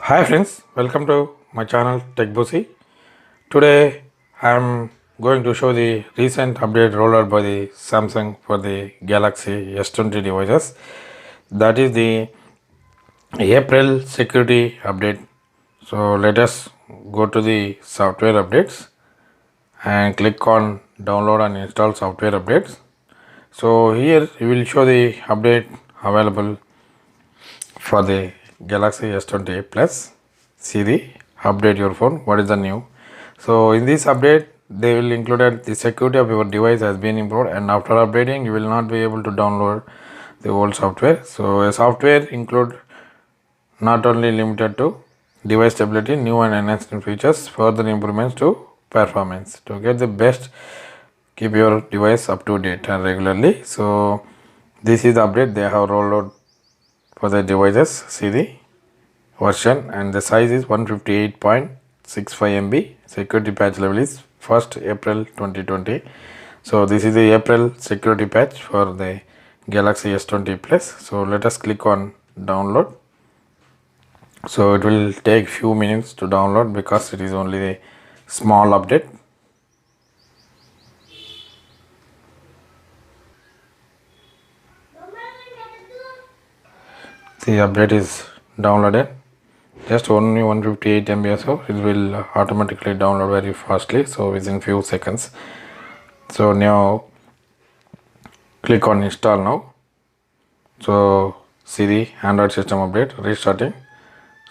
Hi friends, welcome to my channel Tech Bossy. Today I am going to show the recent update rolled out by the Samsung for the Galaxy S20 devices. That is the April security update. So let us go to the software updates and click on download and install software updates. So here we will show the update available for the Galaxy S20 Plus. See the update your phone. What is the new? So in this update, they will include the security of your device has been improved, and after updating, you will not be able to download the old software. So a software include not only limited to device stability, new and enhanced features, further improvements to performance. To get the best, keep your device up to date and regularly. So this is the update they have rolled out for the devices. See the version, and the size is 158.65 MB. Security patch level is 1st April 2020. So this is the April security patch for the Galaxy S20 Plus. So let us click on download. So it will take few minutes to download because it is only a small update. The update is downloaded. Just only 158 MB or so. It will automatically download very fastly, so within few seconds. So now click on install now. So see the Android system update restarting.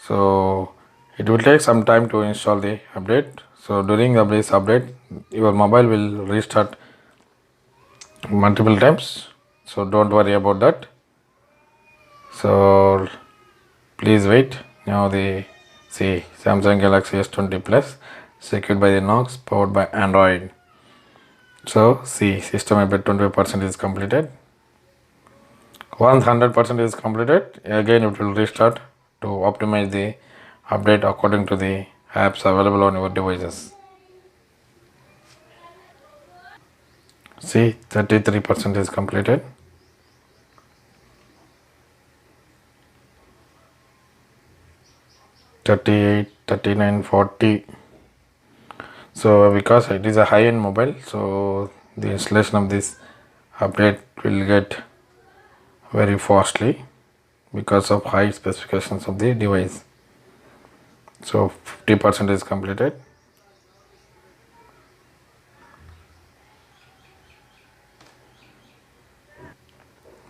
So it will take some time to install the update. So during this update, your mobile will restart multiple times. So don't worry about that. So please wait. Now the Samsung Galaxy S20 Plus secured by the Knox, powered by Android. So system update 25% is completed. Once 100% is completed, again it will restart to optimize the update according to the apps available on your devices. 33% is completed. 38, 39, 40. So because it is a high-end mobile, so the installation of this update will get very fastly because of high specifications of the device. So 50% is completed.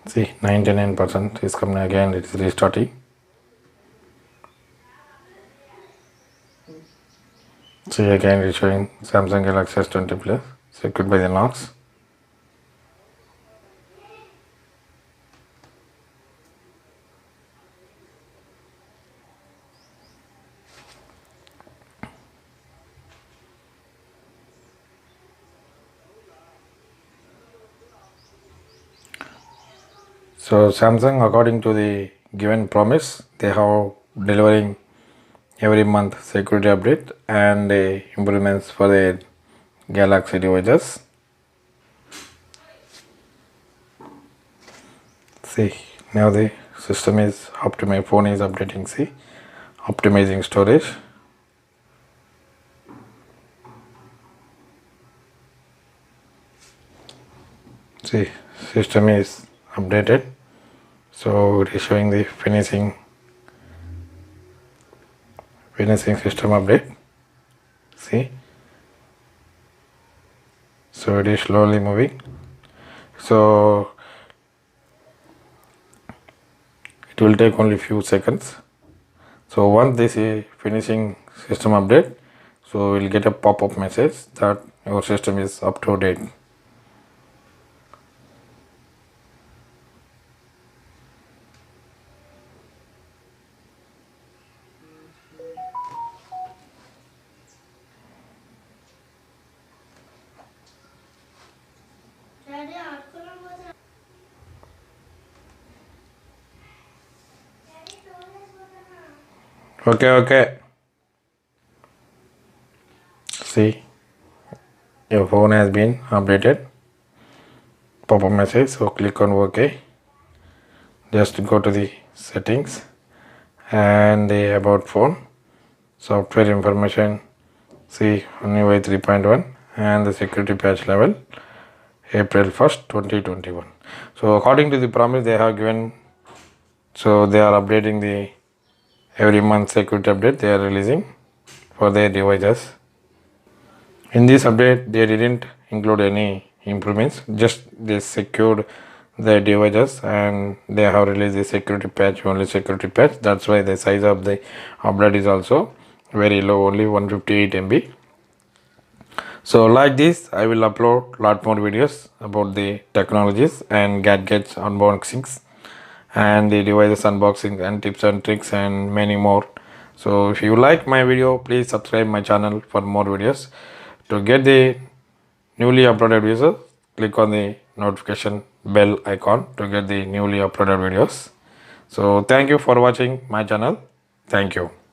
See, 99% is coming again. It is restarting. See, again it is showing Samsung Galaxy S20 Plus secured by the Knox. So Samsung, according to the given promise, they have delivering every month security update and improvements for the Galaxy devices. See, now the system is my phone is updating. See, optimizing storage. See, system is updated. So it is showing the finishing system update. See, so it is slowly moving. So it will take only few seconds. So once this is finishing system update, so we'll get a pop-up message that your system is up to date. Okay. See, your phone has been updated. Pop-up message. So click on OK. Just go to the settings and the about phone, software information, see only 3.1, and the security patch level April 1st 2021. So according to the promise they have given, so they are updating the every month security update they are releasing for their devices. In this update they didn't include any improvements, just they secured the devices and they have released the security patch, only security patch. That's why the size of the update is also very low, only 158 MB. So like this I will upload lot more videos about the technologies and gadgets unboxings and the devices unboxing and tips and tricks and many more. So if you like my video, please subscribe my channel for more videos. To get the newly uploaded videos, click on the notification bell icon to get the newly uploaded videos. So thank you for watching my channel. Thank you.